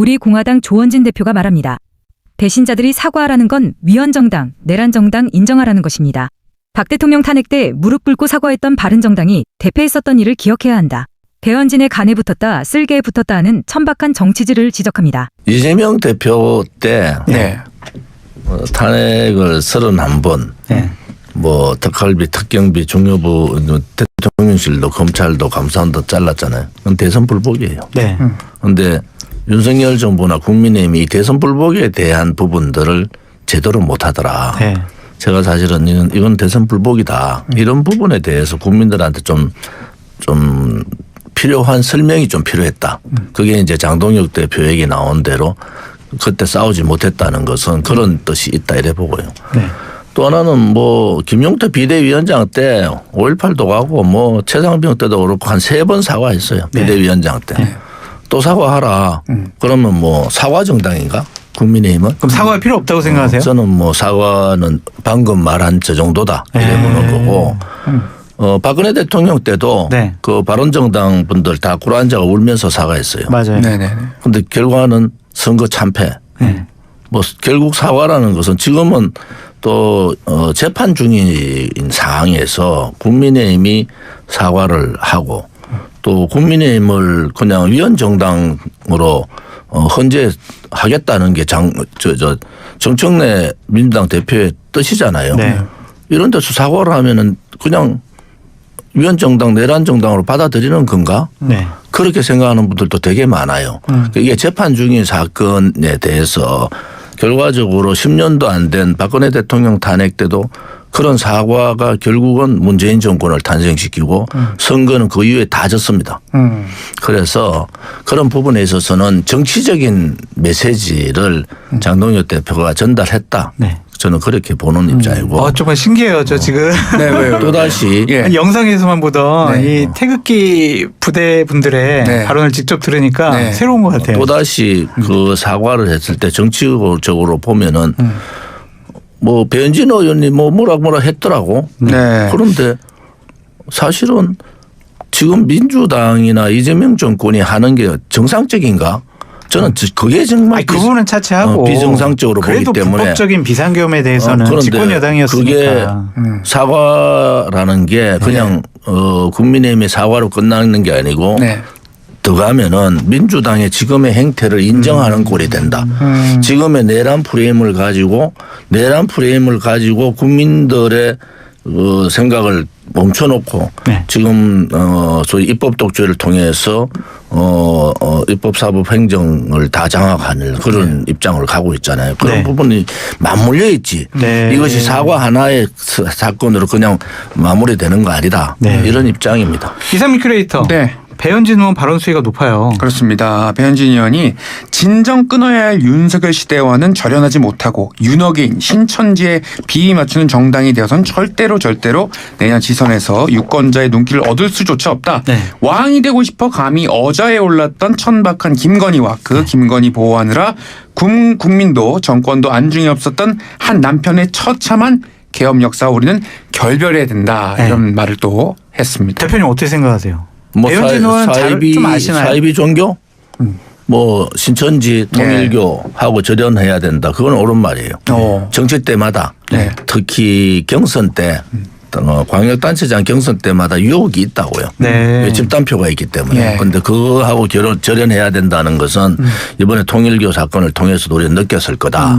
우리 공화당 조원진 대표가 말합니다. 배신자들이 사과하라는 건 위헌정당, 내란정당 인정하라는 것입니다. 박 대통령 탄핵 때 무릎 꿇고 사과했던 바른정당이 대패했었던 일을 기억해야 한다. 배현진의 간에 붙었다, 쓸개에 붙었다 하는 천박한 정치질을 지적합니다. 이재명 대표 때 탄핵을 31번 뭐 특활비, 특경비, 중요부, 대통령실도 검찰도 감사원도 잘랐잖아요. 그건 대선 불복이에요. 그런데 윤석열 정부나 국민의힘이 대선 불복에 대한 부분들을 제대로 못하더라. 제가 사실은 이건 대선 불복이다. 이런 부분에 대해서 국민들한테 좀 필요한 설명이 좀 필요했다. 그게 이제 장동혁 대표 얘기 나온 대로 그때 싸우지 못했다는 것은 그런 뜻이 있다 이래 보고요. 또 하나는 뭐 김용태 비대위원장 때 5.18도 가고 뭐 최상병 때도 그렇고 한 3번 사과했어요. 비대위원장 때. 또 사과하라. 그러면 뭐 사과 정당인가? 국민의힘은? 그럼 사과할 필요 없다고 생각하세요? 저는 뭐 사과는 방금 말한 저 정도다. 이래 보는 거고. 박근혜 대통령 때도 그 바른정당 분들 다 꿇어앉아가 울면서 사과했어요. 맞아요. 그런데 결과는 선거 참패. 뭐 결국 사과라는 것은 지금은 또 재판 중인 상황에서 국민의힘이 사과를 하고 또 국민의힘을 그냥 위헌정당으로 헌재하겠다는 게 정청래 민주당 대표의 뜻이잖아요. 이런 데서 사과를 하면은 그냥 위헌정당, 내란정당으로 받아들이는 건가? 그렇게 생각하는 분들도 되게 많아요. 이게 재판 중인 사건에 대해서 결과적으로 10년도 안 된 박근혜 대통령 탄핵 때도 그런 사과가 결국은 문재인 정권을 탄생시키고 선거는 그 이후에 다 졌습니다. 그래서 그런 부분에 있어서는 정치적인 메시지를 장동혁 대표가 전달했다. 저는 그렇게 보는 입장이고. 정말 신기해요. 저 지금 또다시 영상에서만 보던 이 태극기 부대 분들의 발언을 직접 들으니까 새로운 것 같아요. 또다시 그 사과를 했을 때 정치적으로 보면은 뭐 배현진 의원이 뭐라 했더라고. 그런데 사실은 지금 민주당이나 이재명 정권이 하는 게 정상적인가? 저는 그게 정말 그 부분은 차치하고 비정상적으로 보기 때문에 그래도 불법적인 비상계엄에 대해서는 집권 여당이었으니까 그게 사과라는 게 그냥 국민의힘의 사과로 끝나는 게 아니고 더 가면은 민주당의 지금의 행태를 인정하는 꼴이 된다. 지금의 내란 프레임을 가지고 국민들의 생각을 멈춰놓고 지금 소위 입법 독재를 통해서 입법 사법 행정을 다 장악하는 그런 입장을 가고 있잖아요. 그런 부분이 맞물려 있지. 이것이 사과 하나의 사건으로 그냥 마무리되는 거 아니다. 이런 입장입니다. 이상민 큐레이터. 배현진 의원 발언 수위가 높아요. 그렇습니다. 배현진 의원이 진정 끊어야 할 윤석열 시대와는 절연하지 못하고 윤핵인 신천지에 비위 맞추는 정당이 되어선 절대로 내년 지선에서 유권자의 눈길을 얻을 수조차 없다. 왕이 되고 싶어 감히 어자에 올랐던 천박한 김건희와 그 김건희 보호하느라 국민도 정권도 안중에 없었던 한 남편의 처참한 계엄 역사 우리는 결별해야 된다. 이런 말을 또 했습니다. 대표님 어떻게 생각하세요? 뭐 배현진 의원 좀 아시나요? 사이비 종교? 뭐 신천지 통일교하고 절연해야 된다. 그건 옳은 말이에요. 정치 때마다 특히 경선 때 광역단체장 경선 때마다 유혹이 있다고요. 집단표가 있기 때문에. 그런데 그거하고 절연해야 된다는 것은 이번에 통일교 사건을 통해서도 우리가 느꼈을 거다.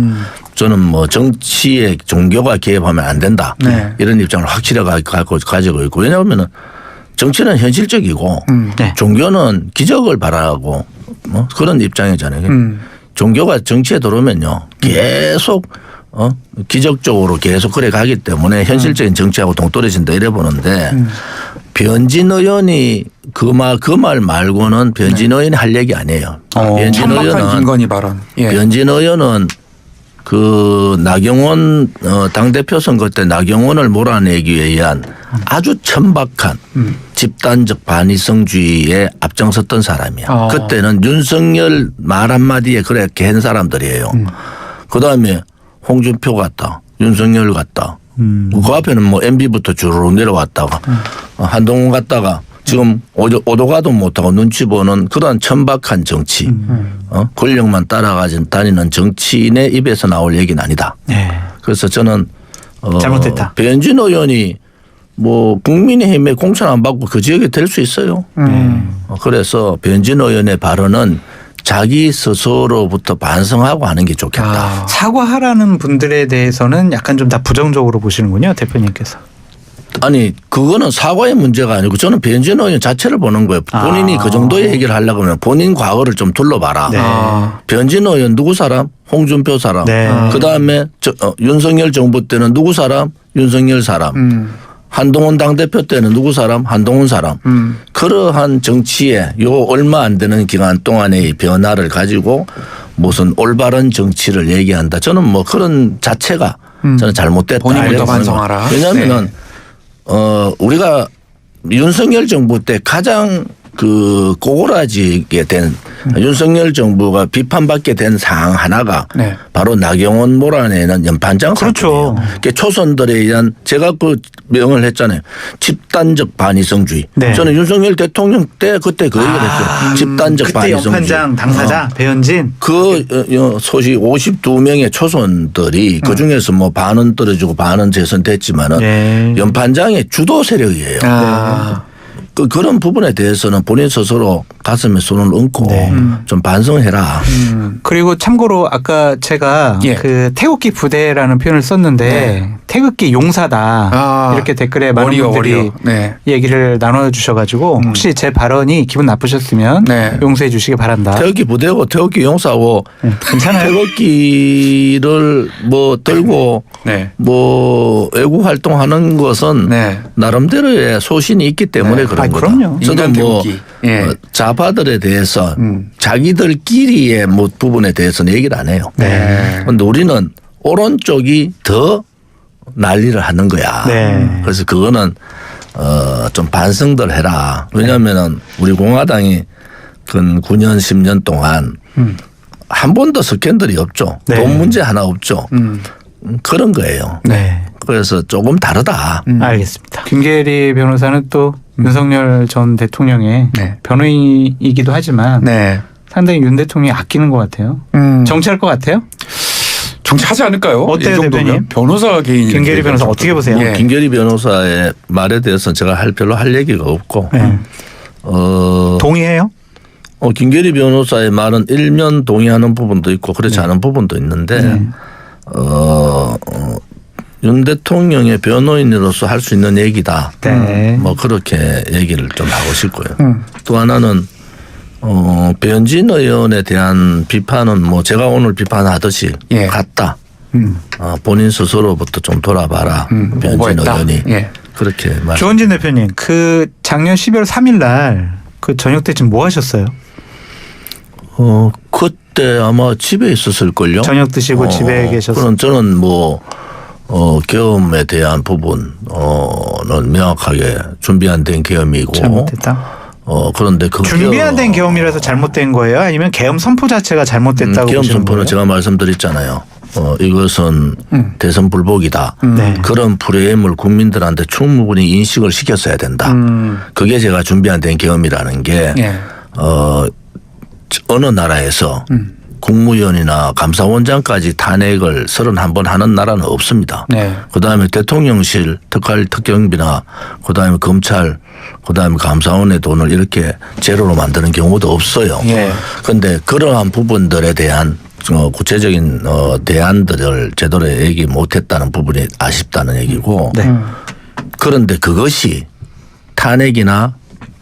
저는 뭐 정치에 종교가 개입하면 안 된다. 이런 입장을 확실하게 가지고 있고. 왜냐하면 정치는 현실적이고 종교는 기적을 바라고 그런 입장이잖아요. 종교가 정치에 들어오면요 계속 기적적으로 계속 그래 가기 때문에 현실적인 정치하고 동떨어진다 이래 보는데 배현진 의원이 그 말 말고는 배현진 의원이 할 얘기 아니에요. 천박한 김건희 발언. 배현진 의원은 그 나경원 당대표 선거 때 나경원을 몰아내기 위한 아주 천박한 집단적 반이성주의에 앞장섰던 사람이야. 그때는 윤석열 말 한마디에 그렇게 한 사람들이에요. 그다음에 홍준표 같다. 윤석열 같다. 그 앞에는 뭐 MB부터 주르륵 내려왔다가 한동훈 갔다가 지금 오도 가도 못하고 눈치 보는 그런 천박한 정치. 권력만 따라가지 다니는 정치인의 입에서 나올 얘기는 아니다. 네. 그래서 저는 잘못됐다. 배현진 의원이 뭐 국민의힘에 공천 안 받고 그 지역에 될 수 있어요. 그래서 배현진 의원의 발언은 자기 스스로부터 반성하고 하는 게 좋겠다. 사과하라는 분들에 대해서는 약간 좀 다 부정적으로 보시는군요, 대표님께서. 아니 그거는 사과의 문제가 아니고 저는 배현진 의원 자체를 보는 거예요. 본인이 그 정도의 얘기를 하려고 하면 본인 과거를 좀 둘러봐라. 네. 배현진 의원 누구 사람? 홍준표 사람. 네. 그다음에 윤석열 정부 때는 누구 사람? 윤석열 사람. 한동훈 당대표 때는 누구 사람? 한동훈 사람. 그러한 정치에 요 얼마 안 되는 기간 동안의 변화를 가지고 무슨 올바른 정치를 얘기한다. 저는 뭐 그런 자체가 저는 잘못됐다. 본인부터 반성하라. 왜냐하면은 우리가 윤석열 정부 때 가장 그 꼬그라지게 된 윤석열 정부가 비판받게 된 사항 하나가 네. 바로 나경원 몰아내는 연판장 그렇죠. 사건이에요. 초선들에 의한 제가 그 명을 했잖아요. 집단적 반이성주의. 네. 저는 윤석열 대통령 때 그때 그 얘기를 했죠. 집단적 그때 반이성주의. 연판장 당사자 배현진. 그 소식 52명의 초선들이 그 중에서 뭐 반은 떨어지고 반은 재선됐지만은 네. 연판장의 주도 세력이에요. 그런 부분에 대해서는 본인 스스로 가슴에 손을 얹고 좀 반성해라. 그리고 참고로 아까 제가 예. 그 태극기 부대라는 표현을 썼는데 태극기 용사다 이렇게 댓글에 많은 분들이 네. 얘기를 나눠주셔가지고 혹시 제 발언이 기분 나쁘셨으면 네. 용서해 주시기 바란다. 태극기 부대고 태극기 용사고 괜찮아요. 태극기를 뭐 들고 네. 뭐 애국 활동하는 것은 네. 나름대로의 소신이 있기 때문에 그런 거다. 그럼요. 저도 인간 뭐 태극기. 예. 좌파들에 대해서 자기들끼리의 뭐 부분에 대해서는 얘기를 안 해요. 그런데 우리는 오른쪽이 더 난리를 하는 거야. 네. 그래서 그거는 좀 반성들 해라. 왜냐하면은 우리 공화당이 근 9년 10년 동안 한 번도 스캔들이 없죠. 네. 돈 문제 하나 없죠. 그런 거예요. 네. 그래서 조금 다르다. 알겠습니다. 김계리 변호사는 또 윤석열 전 대통령의 네. 변호인이기도 하지만 네. 상당히 윤 대통령이 아끼는 것 같아요. 정치할 것 같아요? 정치하지 않을까요? 어때요, 이 정도면 대표님? 변호사 개인이. 김계리 변호사 어떻게 보세요? 예. 김계리 변호사의 말에 대해서는 제가 별로 할 얘기가 없고 네. 동의해요? 김계리 변호사의 말은 일면 동의하는 부분도 있고 그렇지 않은 부분도 있는데 윤 대통령의 변호인으로서 할 수 있는 얘기다. 네. 뭐 그렇게 얘기를 좀 하고 싶고요. 또 하나는 배현진 의원에 대한 비판은 뭐 제가 오늘 비판하듯이 예. 같다. 본인 스스로부터 좀 돌아봐라. 배현진 오버했다. 의원이 예. 그렇게 말. 조원진 대표님, 그 작년 12월 3일 날 그 저녁 때쯤 뭐 하셨어요? 그때 아마 집에 있었을걸요. 저녁 드시고 집에 계셨어요? 그럼 저는 뭐 계엄에 대한 부분은 명확하게 준비 안 된 계엄이고. 잘못됐다. 그런데 그 준비 안 된 계엄이라서 잘못된 거예요? 아니면 계엄 선포 자체가 잘못됐다고 계엄 보시는 선포는 거예요? 제가 말씀드렸잖아요. 이것은 대선 불복이다. 네. 그런 프레임을 국민들한테 충분히 인식을 시켰어야 된다. 그게 제가 준비 안 된 계엄이라는 게 예. 어느 나라에서 국무위원이나 감사원장까지 탄핵을 31번 하는 나라는 없습니다. 네. 그다음에 대통령실 특경비나 그다음에 검찰 그다음에 감사원의 돈을 이렇게 제로로 만드는 경우도 없어요. 그런데 그러한 부분들에 대한 구체적인 대안들을 제대로 얘기 못했다는 부분이 아쉽다는 얘기고 네. 그런데 그것이 탄핵이나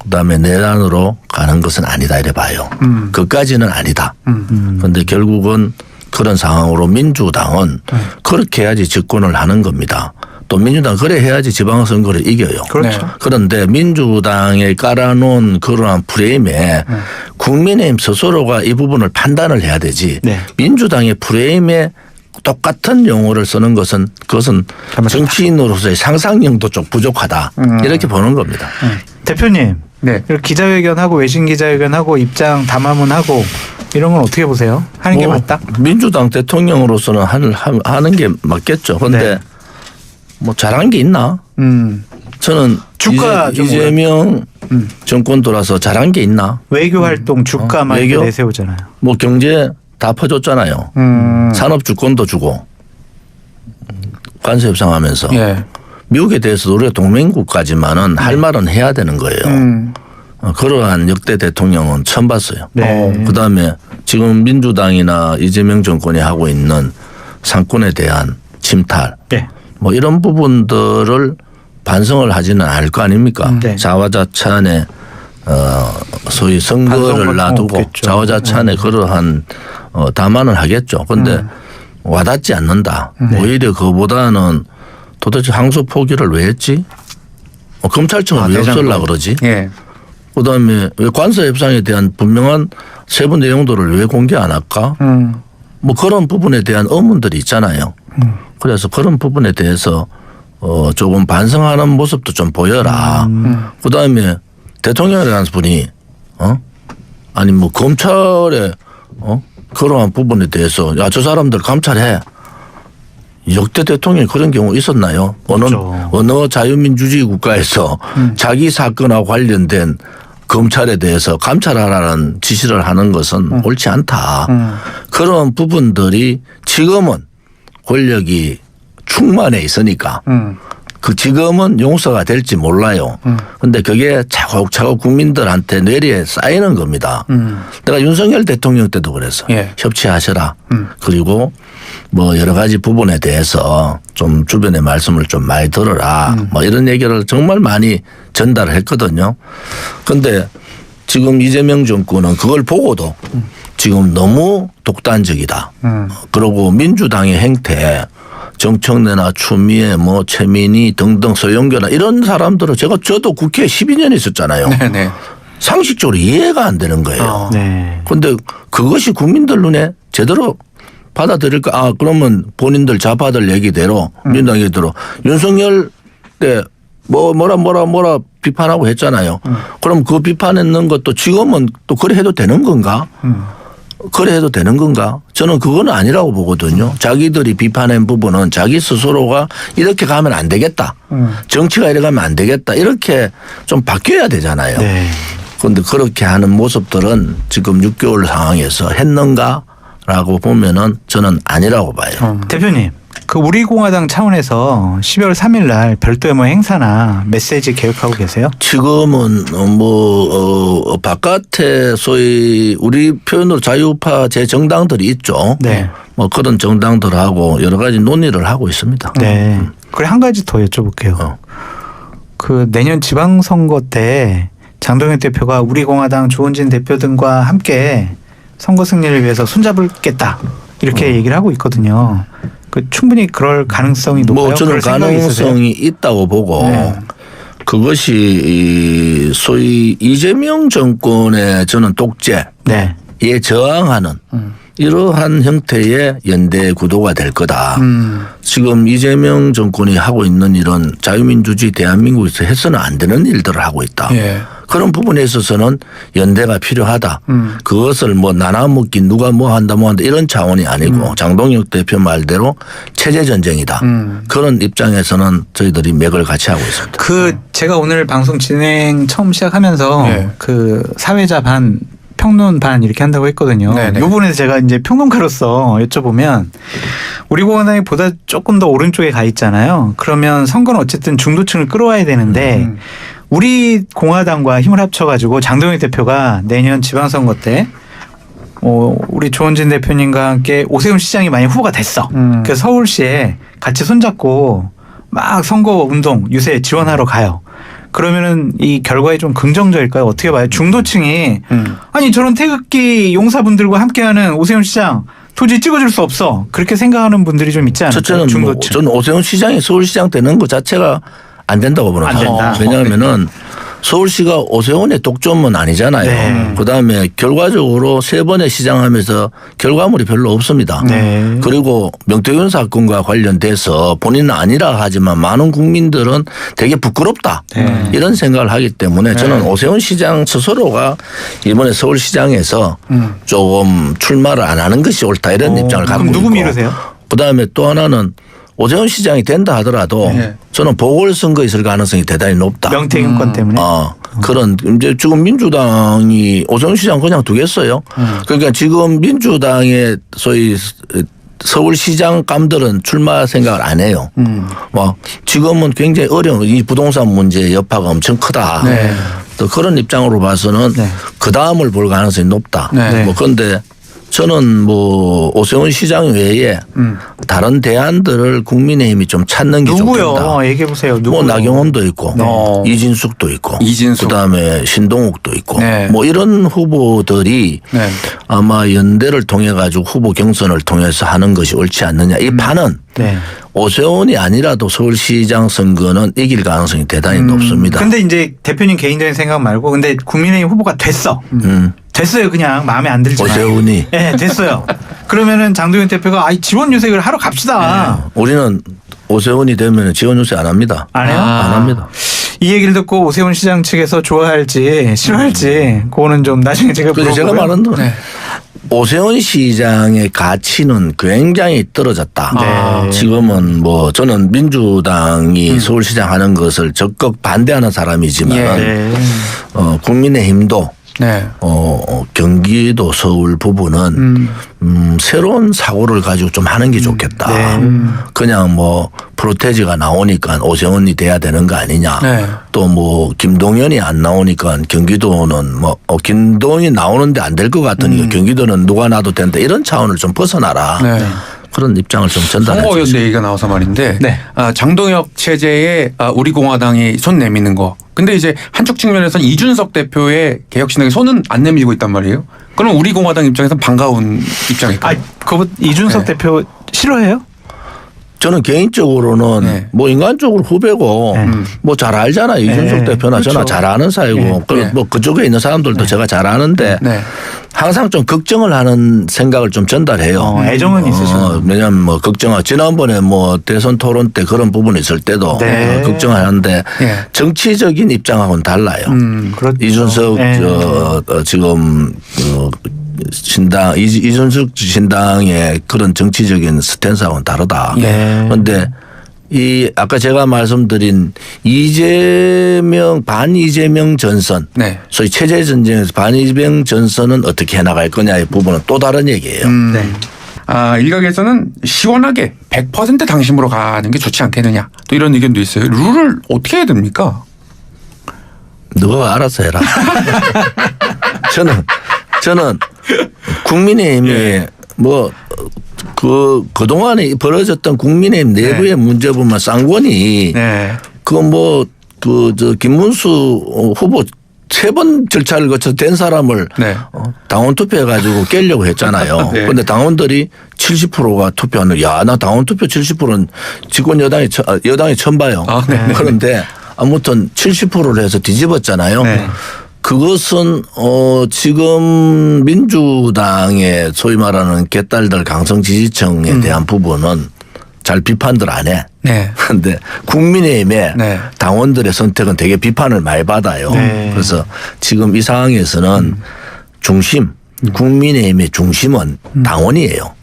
그다음에 내란으로 가는 것은 아니다 이래 봐요. 그까지는 아니다. 그런데 결국은 그런 상황으로 민주당은 그렇게 해야지 집권을 하는 겁니다. 또 민주당 그래 해야지 지방선거를 이겨요. 그렇죠. 그런데 민주당에 깔아놓은 그러한 프레임에 국민의힘 스스로가 이 부분을 판단을 해야 되지. 네. 민주당의 프레임에 똑같은 용어를 쓰는 것은 그것은 정치인으로서의 상상력도 좀 부족하다. 이렇게 보는 겁니다. 대표님, 네. 이렇게 기자회견하고 외신 기자회견하고 입장 담화문하고 이런 건 어떻게 보세요? 하는 게 맞다? 민주당 대통령으로서는 하는 게 맞겠죠. 그런데 네. 뭐 잘한 게 있나? 저는 주가 이재명 정권 돌아서 잘한 게 있나? 외교 활동 주가 많이 외교? 내세우잖아요. 뭐 경제 다 퍼줬잖아요. 산업 주권도 주고 관세 협상하면서 예. 미국에 대해서 우리가 동맹국까지만은 할 말은 해야 되는 거예요. 그러한 역대 대통령은 처음 봤어요. 네. 그다음에 지금 민주당이나 이재명 정권이 하고 있는 상권에 대한 침탈 네. 뭐 이런 부분들을 반성을 하지는 않을 거 아닙니까? 네. 자화자찬에 소위 선거를 반성은 놔두고 없겠죠. 자화자찬에 그러한 담화는 하겠죠. 그런데 와닿지 않는다. 오히려 그보다는 도대체 항소 포기를 왜 했지? 검찰청은 왜 없애려고 그러지? 예. 그다음에 왜 관세 협상에 대한 분명한 세부 내용들을 왜 공개 안 할까? 뭐 그런 부분에 대한 의문들이 있잖아요. 그래서 그런 부분에 대해서 조금 반성하는 모습도 좀 보여라. 그다음에 대통령이라는 분이 아니 뭐 검찰에 그러한 부분에 대해서 야 저 사람들 감찰해. 역대 대통령이 그런 경우 있었나요? 그렇죠. 어느 자유민주주의 국가에서 자기 사건하고 관련된 검찰에 대해서 감찰하라는 지시를 하는 것은 옳지 않다. 그런 부분들이 지금은 권력이 충만해 있으니까 그 지금은 용서가 될지 몰라요. 그런데 그게 차곡차곡 국민들한테 뇌리에 쌓이는 겁니다. 내가 윤석열 대통령 때도 그랬어. 예. 협치하셔라. 그리고 뭐 여러 가지 부분에 대해서 좀 주변의 말씀을 좀 많이 들어라. 뭐 이런 얘기를 정말 많이 전달을 했거든요. 그런데 지금 이재명 정권은 그걸 보고도 지금 너무 독단적이다. 그리고 민주당의 행태 정청래나 추미애 뭐 최민희 등등 서영교나 이런 사람들은 저도 국회에 12년 있었잖아요. 네네. 상식적으로 이해가 안 되는 거예요. 네. 그런데 그것이 국민들 눈에 제대로 받아들일까? 아 그러면 본인들 좌파들 얘기대로 민주당 얘기대로 윤석열 때 뭐라 비판하고 했잖아요. 그럼 그 비판했는 것도 지금은 또 그래 해도 되는 건가? 그래 해도 되는 건가? 저는 그건 아니라고 보거든요. 자기들이 비판한 부분은 자기 스스로가 이렇게 가면 안 되겠다. 정치가 이래 가면 안 되겠다. 이렇게 좀 바뀌어야 되잖아요. 네. 그런데 그렇게 하는 모습들은 지금 6개월 상황에서 했는가라고 보면은 저는 아니라고 봐요. 대표님, 그 우리공화당 차원에서 12월 3일 날 별도의 뭐 행사나 메시지 계획하고 계세요? 지금은 바깥에 소위 우리 표현으로 자유파 재정당들이 있죠. 네. 뭐 그런 정당들하고 여러 가지 논의를 하고 있습니다. 네. 그래 한 가지 더 여쭤볼게요. 그 내년 지방선거 때 장동혁 대표가 우리공화당 조은진 대표 등과 함께 선거 승리를 위해서 손잡을겠다 이렇게 얘기를 하고 있거든요. 그 충분히 그럴 가능성이 높아요. 뭐 저는 그럴 생각이 있으세요? 가능성이 있다고 보고 네. 그것이 이 소위 이재명 정권의 저는 독재에 네. 저항하는 이러한 형태의 연대 구도가 될 거다. 지금 이재명 정권이 하고 있는 이런 자유민주주의 대한민국에서 해서는 안 되는 일들을 하고 있다. 예. 그런 부분에 있어서는 연대가 필요하다. 그것을 뭐 나눠먹기 누가 뭐 한다 이런 차원이 아니고 장동혁 대표 말대로 체제 전쟁이다. 그런 입장에서는 저희들이 맥을 같이 하고 있습니다. 그 제가 오늘 방송 진행 처음 시작하면서 네. 그 사회자 반 평론 반 이렇게 한다고 했거든요. 네네. 이 부분에서 제가 이제 평론가로서 여쭤보면 우리 공화당이 보다 조금 더 오른쪽에 가 있잖아요. 그러면 선거는 어쨌든 중도층을 끌어와야 되는데 우리 공화당과 힘을 합쳐가지고 장동혁 대표가 내년 지방선거 때 우리 조원진 대표님과 함께 오세훈 시장이 만약 후보가 됐어. 그래서 서울시에 같이 손잡고 막 선거 운동 유세 지원하러 가요. 그러면은 이 결과에 좀 긍정적일까요? 어떻게 봐요? 중도층이 아니 저런 태극기 용사분들과 함께하는 오세훈 시장 도저히 찍어줄 수 없어. 그렇게 생각하는 분들이 좀 있지 않을까요? 첫째는 중도층. 저는 오세훈 시장이 서울시장 되는 것 자체가 안 된다고 보는 안 거예요. 된다. 왜냐하면은 서울시가 오세훈의 독점은 아니잖아요. 네. 그다음에 결과적으로 3번의 시장하면서 결과물이 별로 없습니다. 네. 그리고 명태균 사건과 관련돼서 본인은 아니라 하지만 많은 국민들은 되게 부끄럽다. 네. 이런 생각을 하기 때문에 저는 오세훈 시장 스스로가 이번에 서울시장에서 조금 출마를 안 하는 것이 옳다 이런 입장을 갖고 그럼 누구 있고. 미루세요? 그다음에 또 하나는 오세훈 시장이 된다 하더라도 네. 저는 보궐선거 있을 가능성이 대단히 높다. 명태균권 때문에. 그런 이제 지금 민주당이 오세훈 시장 그냥 두겠어요. 그러니까 지금 민주당의 소위 서울시장 감들은 출마 생각을 안 해요. 뭐 지금은 굉장히 어려운 이 부동산 문제의 여파가 엄청 크다. 네. 또 그런 입장으로 봐서는 네. 그 다음을 볼 가능성이 높다. 네. 뭐 그런데 저는 뭐 오세훈 시장 외에 다른 대안들을 국민의힘이 좀 찾는 게 좋겠다. 누구요? 얘기해 보세요. 누구? 뭐 나경원도 있고 이진숙도 있고 이진숙. 그다음에 신동욱도 있고 네. 뭐 이런 후보들이 네. 아마 연대를 통해 가지고 후보 경선을 통해서 하는 것이 옳지 않느냐. 이 판은 네. 오세훈이 아니라도 서울시장 선거는 이길 가능성이 대단히 높습니다. 근데 이제 대표님 개인적인 생각 말고 근데 국민의힘 후보가 됐어. 됐어요. 그냥 마음에 안 들지만. 오세훈이 네, 됐어요. 그러면은 장동현 대표가 지원 요색을 하러 갑시다. 우리는 오세훈이 되면 지원 요새 안 합니다. 안 해요? 안 합니다. 이 얘기를 듣고 오세훈 시장 측에서 좋아할지 싫어할지 그거는 좀 나중에 제가 그래서 제가 물어보고요. 말한 대로 오세훈 시장의 가치는 굉장히 떨어졌다. 네. 지금은 뭐 저는 민주당이 서울시장 하는 것을 적극 반대하는 사람이지만 네. 국민의힘도 네. 경기도 서울 부분은 새로운 사고를 가지고 좀 하는 게 좋겠다. 그냥 뭐 프로테지가 나오니까 오세훈이 돼야 되는 거 아니냐. 네. 또 뭐 김동연이 안 나오니까 경기도는 뭐 김동연이 나오는데 안 될 것 같으니까 경기도는 누가 놔도 된다. 이런 차원을 좀 벗어나라. 네. 그런 입장을 좀 전달해 주세요. 선거연대 얘기가 나와서 말인데 네. 장동혁 체제에 우리 공화당이 손 내미는 거. 근데 이제 한쪽 측면에서는 이준석 대표의 개혁신당이 손은 안 내밀고 있단 말이에요. 그럼 우리 공화당 입장에서는 반가운 입장일까요? 그거 이준석 네. 대표 싫어해요? 저는 개인적으로는 네. 뭐 인간적으로 후배고 뭐 잘 알잖아요. 이준석 네. 대표나 그렇죠. 저나 잘 아는 사이고 네. 그리고 뭐 그쪽에 있는 사람들도 제가 잘 아는데 네. 항상 좀 걱정을 하는 생각을 좀 전달해요. 애정은 있으시죠. 왜냐하면 뭐 걱정하 지난번에 뭐 대선 토론 때 그런 부분이 있을 때도 네. 걱정하는데 네. 정치적인 입장하고는 달라요. 그렇죠. 이준석 네. 지금 신당 이준석 신당의 그런 정치적인 스탠스하고는 다르다. 네. 그런데 이 아까 제가 말씀드린 반 이재명 전선, 네. 소위 체제 전쟁에서 반 이재명 전선은 어떻게 해나갈 거냐의 부분은 또 다른 얘기예요. 네. 일각에서는 시원하게 100% 당심으로 가는 게 좋지 않겠느냐. 또 이런 의견도 있어요. 룰을 어떻게 해야 됩니까? 너가 알아서 해라. 저는 국민의힘이 그동안에 벌어졌던 국민의힘 내부의 문제 보면 쌍권이 네. 김문수 후보 3번 절차를 거쳐 된 사람을 네. 당원 투표해가지고 깨려고 했잖아요. 네. 그런데 당원들이 70%가 투표하는, 나 당원 투표 70%는 집권 여당이 처음 봐요. 네. 그런데 아무튼 70%를 해서 뒤집었잖아요. 네. 그것은 지금 민주당의 소위 말하는 개딸들 강성 지지층에 대한 부분은 잘 비판들 안 해. 네. 그런데 국민의힘의 네. 당원들의 선택은 되게 비판을 많이 받아요. 네. 그래서 지금 이 상황에서는 국민의힘의 중심은 당원이에요.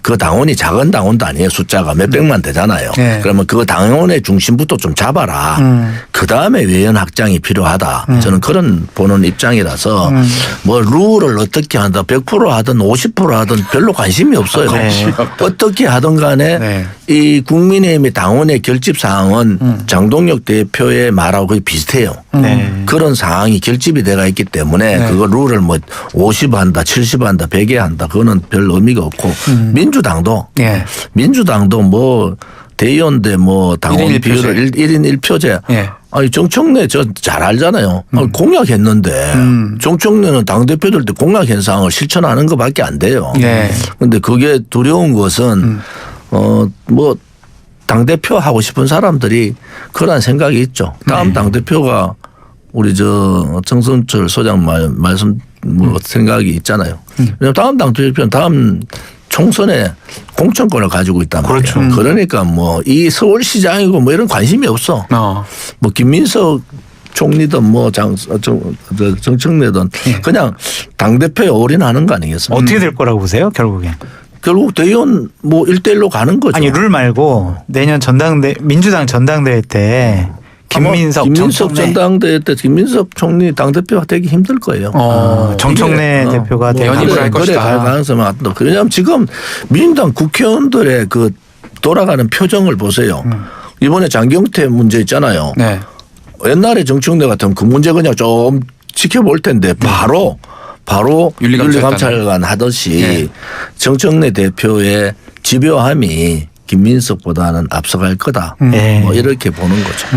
그 당원이 작은 당원도 아니에요. 숫자가 몇백만 되잖아요. 네. 그러면 그 당원의 중심부터 좀 잡아라. 그다음에 외연 확장이 필요하다. 저는 그런 보는 입장이라서 뭐 룰을 어떻게 한다. 100% 하든 50% 하든 별로 관심이 없어요. 어떻게 하든 간에 네. 이 국민의힘의 당원의 결집 사항은 장동혁 대표의 말하고 거의 비슷해요. 네. 그런 상황이 결집이 돼가 있기 때문에 네. 그거 룰을 뭐 50 한다, 70 한다, 100에 한다. 그거는 별 의미가 없고 네. 민주당도 뭐 대의원대 뭐 당원 1인 1표제. 비율을 1인 1표제. 네. 아니 정청래 저 잘 알잖아요. 공약했는데 정청래는 당대표들 때 공약한 사항을 실천하는 것밖에 안 돼요. 네. 그런데 그게 두려운 것은 뭐 당대표 하고 싶은 사람들이 그런 생각이 있죠. 다음 당대표가 우리 정선철 소장 말씀 생각이 있잖아요. 왜냐하면 다음 당대표는 다음 총선에 공천권을 가지고 있단 말이에요. 그렇죠. 그러니까 뭐 이 서울시장이고 뭐 이런 관심이 없어. 뭐 김민석 총리든 뭐 정청래든 그냥 당대표에 올인하는 거 아니겠습니까? 어떻게 될 거라고 보세요? 결국엔. 결국 대의원 뭐 1대1로 가는 거죠. 아니 룰 말고 내년 민주당 전당대회 때 김민석 전당대회 때 김민석 총리 당대표가 되기 힘들 거예요. 정청래 대표가 연임을 할 그래 것이다. 갈 가능성이 많다. 왜냐하면 지금 민주당 국회의원들의 그 돌아가는 표정을 보세요. 이번에 장경태 문제 있잖아요. 네. 옛날에 정청래 같으면 그 문제 그냥 좀 지켜볼 텐데 바로 윤리감찰관 하듯이 네. 정청래 대표의 집요함이 김민석보다는 앞서갈 거다. 네. 뭐 이렇게 보는 거죠.